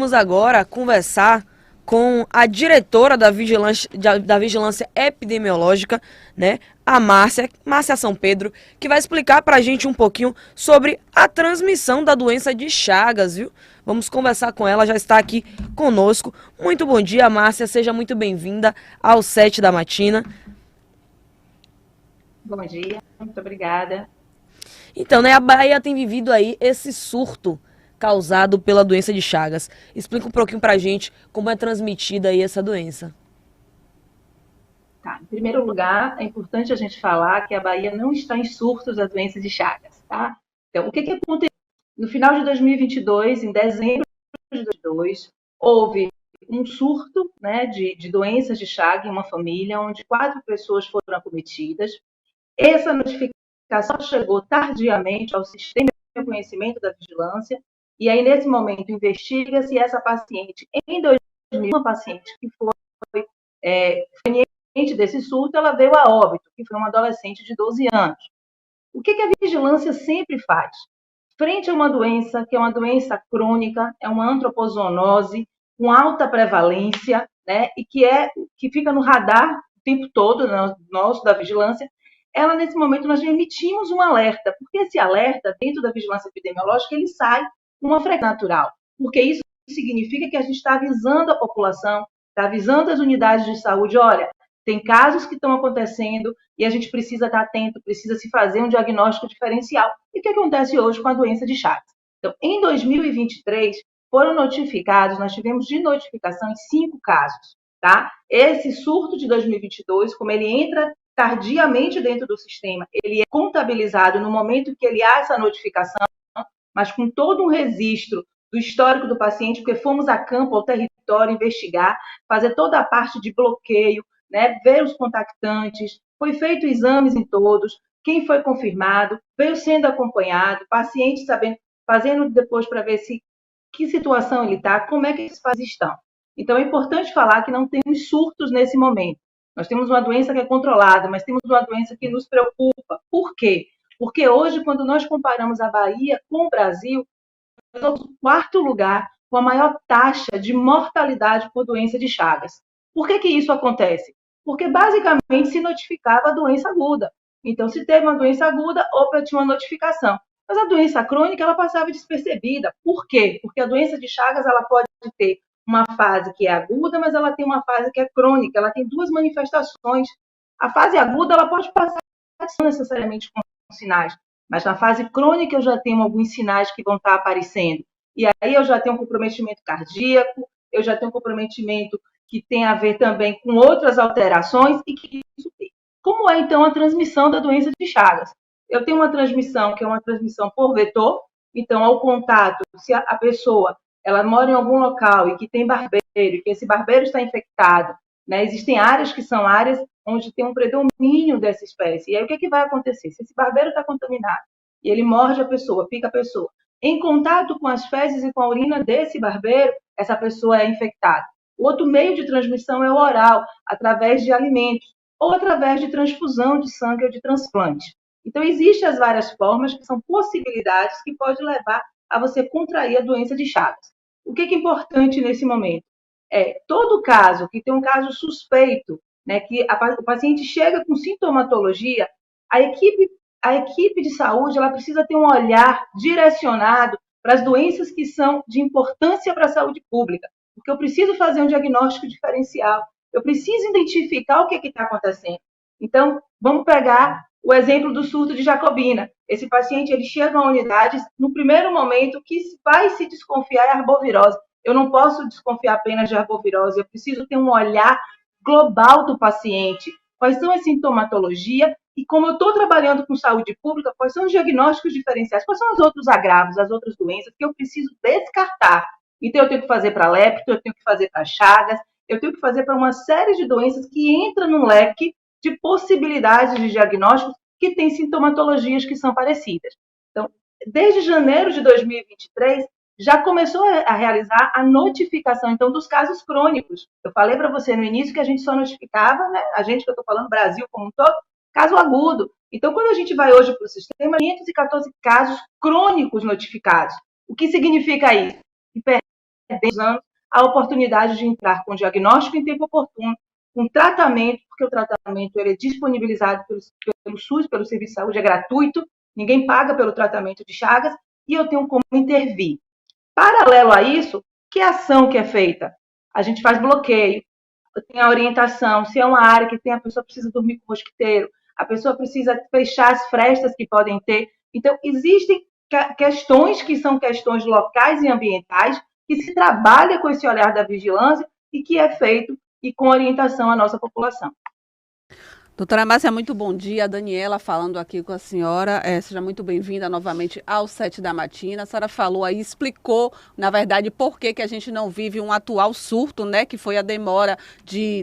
Vamos agora conversar com a diretora da Vigilância Epidemiológica, né, a Márcia São Pedro, que vai explicar para a gente um pouquinho sobre a transmissão da doença de Chagas, viu? Vamos conversar com ela, já está aqui conosco. Muito bom dia, Márcia, seja muito bem-vinda ao Set da Matina. Bom dia, muito obrigada. Então, né, a Bahia tem vivido aí esse surto causado pela doença de Chagas. Explica um pouquinho pra gente como é transmitida aí essa doença. Tá, em primeiro lugar, é importante a gente falar que a Bahia não está em surtos da doença de Chagas, tá? Então, o que aconteceu? No final de 2022, em dezembro de 2022, houve um surto, né, de doenças de Chagas em uma família, onde 4 pessoas foram acometidas. Essa notificação chegou tardiamente ao sistema de reconhecimento da vigilância, e aí, nesse momento, investiga-se essa paciente, em 2000, uma paciente que foi proveniente desse surto, ela veio a óbito, que foi uma adolescente de 12 anos. O que a vigilância sempre faz? Frente a uma doença, que é uma doença crônica, é uma antropozoonose, com alta prevalência, né, e que fica no radar o tempo todo, nosso, da vigilância, ela, nesse momento, nós emitimos um alerta, porque esse alerta, dentro da vigilância epidemiológica, ele sai com uma frequência natural, porque isso significa que a gente está avisando a população, está avisando as unidades de saúde, olha, tem casos que estão acontecendo e a gente precisa estar atento, precisa se fazer um diagnóstico diferencial. E o que acontece hoje com a doença de Chagas? Então, em 2023, foram notificados, nós tivemos de notificação em 5 casos, tá? Esse surto de 2022, como ele entra tardiamente dentro do sistema, ele é contabilizado no momento que ele há essa notificação, mas com todo um registro do histórico do paciente, porque fomos a campo, ao território, investigar, fazer toda a parte de bloqueio, né, ver os contactantes, foi feito exames em todos, quem foi confirmado, veio sendo acompanhado, paciente sabendo, fazendo depois para ver que situação ele está, como é que esses pacientes estão. Então, é importante falar que não temos surtos nesse momento. Nós temos uma doença que é controlada, mas temos uma doença que nos preocupa. Por quê? Porque hoje, quando nós comparamos a Bahia com o Brasil, nós somos o 4º lugar com a maior taxa de mortalidade por doença de Chagas. Por que isso acontece? Porque, basicamente, se notificava a doença aguda. Então, se teve uma doença aguda, opa, tinha uma notificação. Mas a doença crônica, ela passava despercebida. Por quê? Porque a doença de Chagas, ela pode ter uma fase que é aguda, mas ela tem uma fase que é crônica. Ela tem 2 manifestações. A fase aguda, ela pode passar não necessariamente com sinais, mas na fase crônica eu já tenho alguns sinais que vão estar aparecendo. E aí eu já tenho um comprometimento cardíaco, eu já tenho um comprometimento que tem a ver também com outras alterações e que isso tem. Como é, então, a transmissão da doença de Chagas? Eu tenho uma transmissão que é uma transmissão por vetor, então, ao contato, se a pessoa ela mora em algum local e que tem barbeiro, e que esse barbeiro está infectado, né? Existem áreas que são áreas onde tem um predomínio dessa espécie. E aí, o que vai acontecer? Se esse barbeiro está contaminado e ele morde a pessoa, pica a pessoa, em contato com as fezes e com a urina desse barbeiro, essa pessoa é infectada. O outro meio de transmissão é o oral, através de alimentos, ou através de transfusão de sangue ou de transplante. Então, existem as várias formas, que são possibilidades que podem levar a você contrair a doença de Chagas. O que é importante nesse momento? Todo caso que tem um caso suspeito, né, que o paciente chega com sintomatologia, a equipe de saúde ela precisa ter um olhar direcionado para as doenças que são de importância para a saúde pública, porque eu preciso fazer um diagnóstico diferencial, eu preciso identificar o que está acontecendo. Então, vamos pegar o exemplo do surto de Jacobina. Esse paciente ele chega à unidade, no primeiro momento, que vai se desconfiar é arbovirose. Eu não posso desconfiar apenas de arbovirose, eu preciso ter um olhar global do paciente. Quais são as sintomatologias e como eu estou trabalhando com saúde pública, quais são os diagnósticos diferenciais, quais são os outros agravos, as outras doenças que eu preciso descartar. Então, eu tenho que fazer para lepto, eu tenho que fazer para Chagas, eu tenho que fazer para uma série de doenças que entram num leque de possibilidades de diagnósticos que têm sintomatologias que são parecidas. Então, desde janeiro de 2023, já começou a realizar a notificação, então, dos casos crônicos. Eu falei para você no início que a gente só notificava, né, a gente que eu estou falando, Brasil como um todo, caso agudo. Então, quando a gente vai hoje para o sistema, 514 casos crônicos notificados. O que significa isso? anos a oportunidade de entrar com diagnóstico em tempo oportuno, com tratamento, porque o tratamento ele é disponibilizado pelo SUS, pelo Serviço de Saúde, é gratuito, ninguém paga pelo tratamento de Chagas, e eu tenho como intervir. Paralelo a isso, que ação que é feita? A gente faz bloqueio, tem a orientação, se é uma área que tem, a pessoa precisa dormir com mosquiteiro, a pessoa precisa fechar as frestas que podem ter. Então, existem questões que são questões locais e ambientais, que se trabalha com esse olhar da vigilância e que é feito e com orientação à nossa população. Doutora Márcia, muito bom dia. A Daniela falando aqui com a senhora. Seja muito bem-vinda novamente ao 7 da Matina. A senhora falou aí, explicou, na verdade, por que a gente não vive um atual surto, né? Que foi a demora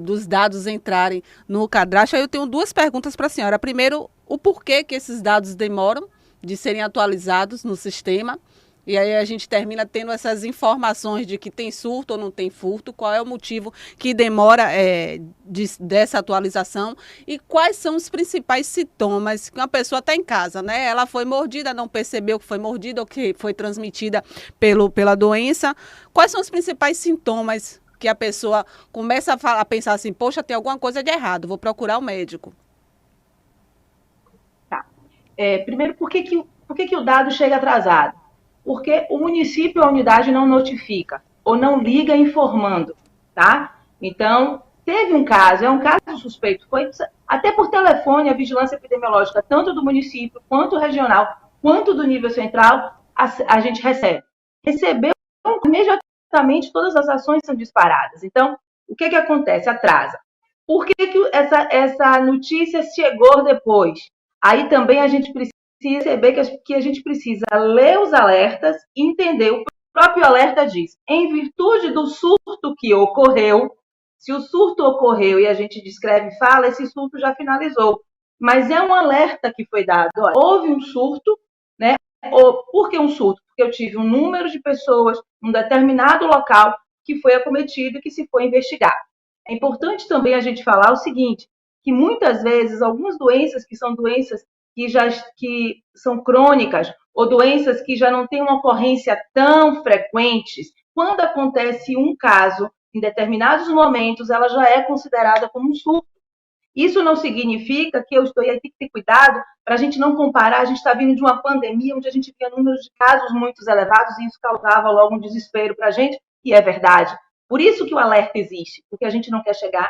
dos dados entrarem no cadastro. Aí eu tenho duas perguntas para a senhora. Primeiro, o porquê que esses dados demoram de serem atualizados no sistema. E aí a gente termina tendo essas informações de que tem surto ou não tem furto, qual é o motivo que demora dessa atualização e quais são os principais sintomas que uma pessoa está em casa, né? Ela foi mordida, não percebeu que foi mordida ou que foi transmitida pela doença. Quais são os principais sintomas que a pessoa começa a pensar assim, poxa, tem alguma coisa de errado, vou procurar o médico? Tá. Primeiro, por que o dado chega atrasado? Porque o município, a unidade não notifica ou não liga informando, tá? Então, teve um caso, é um caso suspeito, foi até por telefone a vigilância epidemiológica, tanto do município, quanto regional, quanto do nível central, a gente recebe. Recebeu, imediatamente todas as ações são disparadas. Então, o que acontece? Atrasa. Por que essa notícia chegou depois? Aí também a gente precisa perceber que a gente precisa ler os alertas e entender. O próprio alerta diz, em virtude do surto que ocorreu, se o surto ocorreu e a gente descreve e fala, esse surto já finalizou. Mas é um alerta que foi dado. Olha, houve um surto, né? Por que um surto? Porque eu tive um número de pessoas num determinado local que foi acometido e que se foi investigar. É importante também a gente falar o seguinte, que muitas vezes algumas doenças que são doenças que são crônicas ou doenças que já não têm uma ocorrência tão frequentes, quando acontece um caso, em determinados momentos, ela já é considerada como um surto. Isso não significa que eu estou aí, tem que ter cuidado para a gente não comparar, a gente está vindo de uma pandemia onde a gente via números de casos muito elevados e isso causava logo um desespero para a gente, e é verdade. Por isso que o alerta existe, porque a gente não quer chegar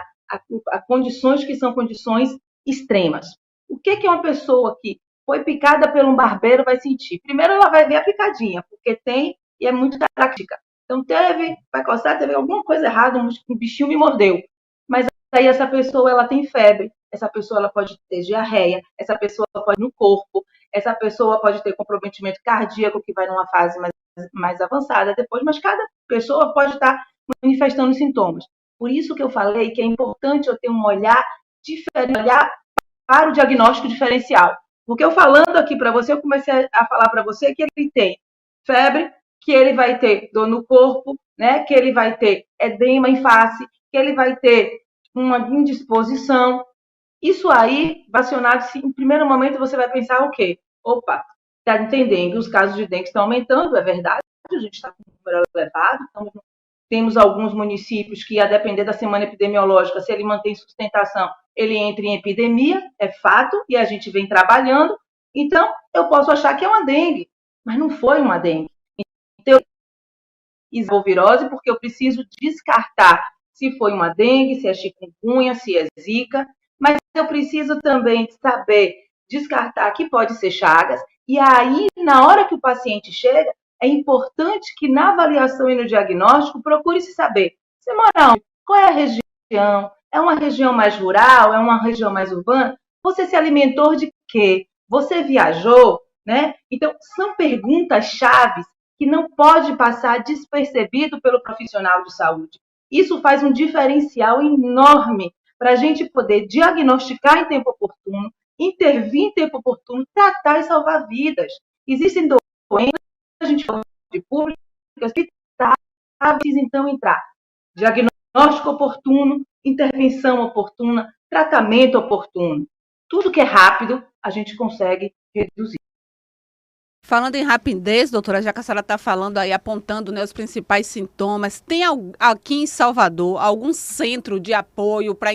a condições que são condições extremas. O que uma pessoa que foi picada por um barbeiro vai sentir? Primeiro, ela vai ver a picadinha, porque tem e é muito característica. Então, vai coçar, teve alguma coisa errada, um bichinho me mordeu. Mas aí essa pessoa ela tem febre, essa pessoa ela pode ter diarreia, essa pessoa pode ir no corpo, essa pessoa pode ter comprometimento cardíaco, que vai numa fase mais avançada depois, mas cada pessoa pode estar manifestando sintomas. Por isso que eu falei que é importante eu ter um olhar diferente, olhar para o diagnóstico diferencial. Porque eu falando aqui para você, eu comecei a falar para você que ele tem febre, que ele vai ter dor no corpo, né? Que ele vai ter edema em face, que ele vai ter uma indisposição. Isso aí, vacinado, em primeiro momento você vai pensar o quê? Opa, está entendendo, os casos de dengue estão aumentando, é verdade, a gente está com um número elevado, temos alguns municípios que, a depender da semana epidemiológica, se ele mantém sustentação, ele entra em epidemia, é fato, e a gente vem trabalhando. Então, eu posso achar que é uma dengue, mas não foi uma dengue. Então, eu virose porque eu preciso descartar se foi uma dengue, se é chikungunya, se é zika, mas eu preciso também saber descartar que pode ser Chagas, e aí, na hora que o paciente chega, é importante que na avaliação e no diagnóstico procure-se saber, você mora onde? Qual é a região? É uma região mais rural? É uma região mais urbana? Você se alimentou de quê? Você viajou? Né? Então, são perguntas chaves que não pode passar despercebido pelo profissional de saúde. Isso faz um diferencial enorme para a gente poder diagnosticar em tempo oportuno, intervir em tempo oportuno, tratar e salvar vidas. Existem doenças, a gente fala de públicas, que precisa então entrar. Diagnóstico oportuno, intervenção oportuna, tratamento oportuno. Tudo que é rápido, a gente consegue reduzir. Falando em rapidez, doutora, já que a senhora está falando aí, apontando, né, os principais sintomas, tem aqui em Salvador algum centro de apoio para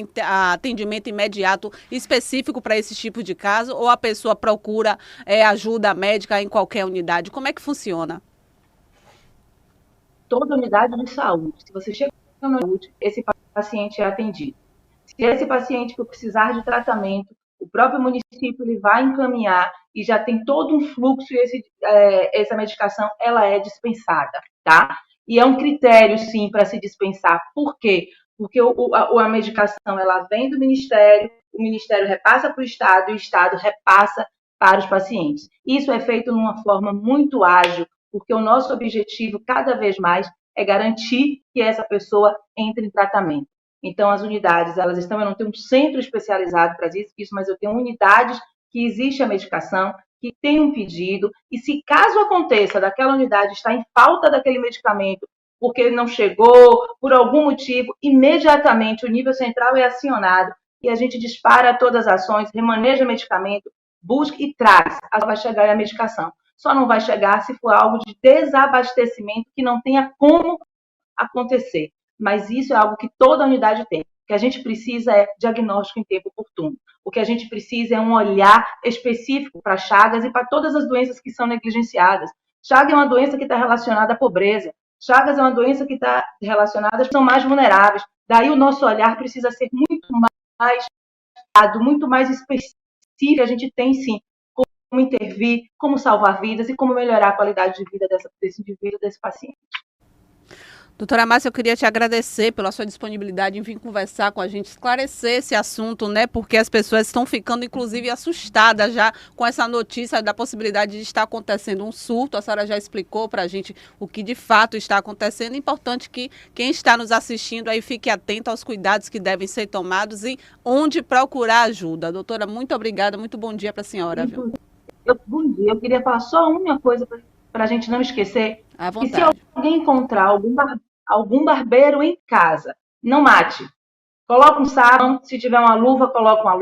atendimento imediato específico para esse tipo de caso, ou a pessoa procura ajuda médica em qualquer unidade? Como é que funciona? Toda unidade de saúde, se você chega na saúde, esse paciente é atendido. Se esse paciente for precisar de tratamento, o próprio município ele vai encaminhar e já tem todo um fluxo e essa medicação ela é dispensada, tá? E é um critério, sim, para se dispensar. Por quê? Porque a medicação ela vem do Ministério, o Ministério repassa para o Estado e o Estado repassa para os pacientes. Isso é feito de uma forma muito ágil, porque o nosso objetivo, cada vez mais, é garantir que essa pessoa entre em tratamento. Então, as unidades, elas estão, eu não tenho um centro especializado para isso, mas eu tenho unidades que existe a medicação, que tem um pedido, e se caso aconteça daquela unidade estar em falta daquele medicamento, porque ele não chegou, por algum motivo, imediatamente o nível central é acionado e a gente dispara todas as ações, remaneja o medicamento, busca e traz, vai chegar a medicação. Só não vai chegar se for algo de desabastecimento que não tenha como acontecer. Mas isso é algo que toda unidade tem. O que a gente precisa é diagnóstico em tempo oportuno. O que a gente precisa é um olhar específico para Chagas e para todas as doenças que são negligenciadas. Chagas é uma doença que está relacionada à pobreza. Chagas é uma doença que está relacionada às que são mais vulneráveis. Daí o nosso olhar precisa ser muito mais específico. A gente tem, sim, como intervir, como salvar vidas e como melhorar a qualidade de vida desse indivíduo, desse paciente. Doutora Márcia, eu queria te agradecer pela sua disponibilidade em vir conversar com a gente, esclarecer esse assunto, né? Porque as pessoas estão ficando, inclusive, assustadas já com essa notícia da possibilidade de estar acontecendo um surto. A senhora já explicou para a gente o que de fato está acontecendo. É importante que quem está nos assistindo aí fique atento aos cuidados que devem ser tomados e onde procurar ajuda. Doutora, muito obrigada, muito bom dia para a senhora. Viu? Bom dia, eu queria falar só uma coisa para a gente não esquecer. À vontade. Que se alguém encontrar algum barbeiro em casa, não mate. Coloca um sabão, se tiver uma luva, coloca uma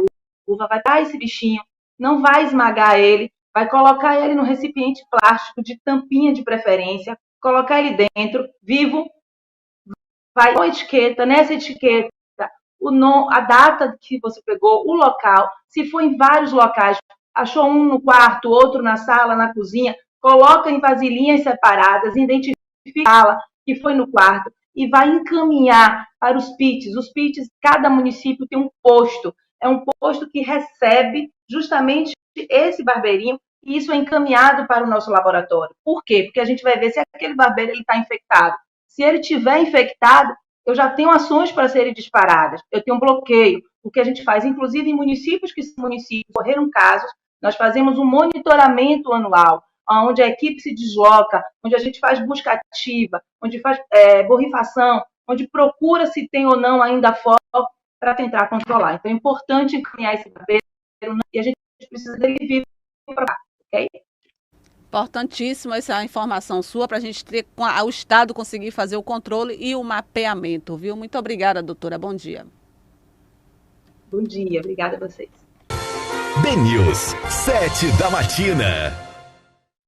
luva, vai dar esse bichinho, não vai esmagar ele, vai colocar ele no recipiente plástico de tampinha de preferência, colocar ele dentro, vivo, vai com a etiqueta, nessa etiqueta, a data que você pegou, o local, se for em vários locais, achou um no quarto, outro na sala, na cozinha, coloca em vasilhinhas separadas, identifica a sala que foi no quarto e vai encaminhar para os PITs. Os PITs, cada município tem um posto. É um posto que recebe justamente esse barbeirinho e isso é encaminhado para o nosso laboratório. Por quê? Porque a gente vai ver se aquele barbeiro está infectado. Se ele estiver infectado, eu já tenho ações para serem disparadas. Eu tenho um bloqueio. O que a gente faz, inclusive em municípios que são municípios, ocorreram casos, nós fazemos um monitoramento anual, onde a equipe se desloca, onde a gente faz busca ativa, onde faz borrifação, onde procura se tem ou não ainda foco para tentar controlar. Então é importante encaminhar esse barbeiro e a gente precisa dele vivo para cá, ok? Importantíssima essa informação sua para a gente ter o Estado conseguir fazer o controle e o mapeamento, viu? Muito obrigada, doutora. Bom dia. Bom dia, obrigada a vocês. BNews, 7 da matina.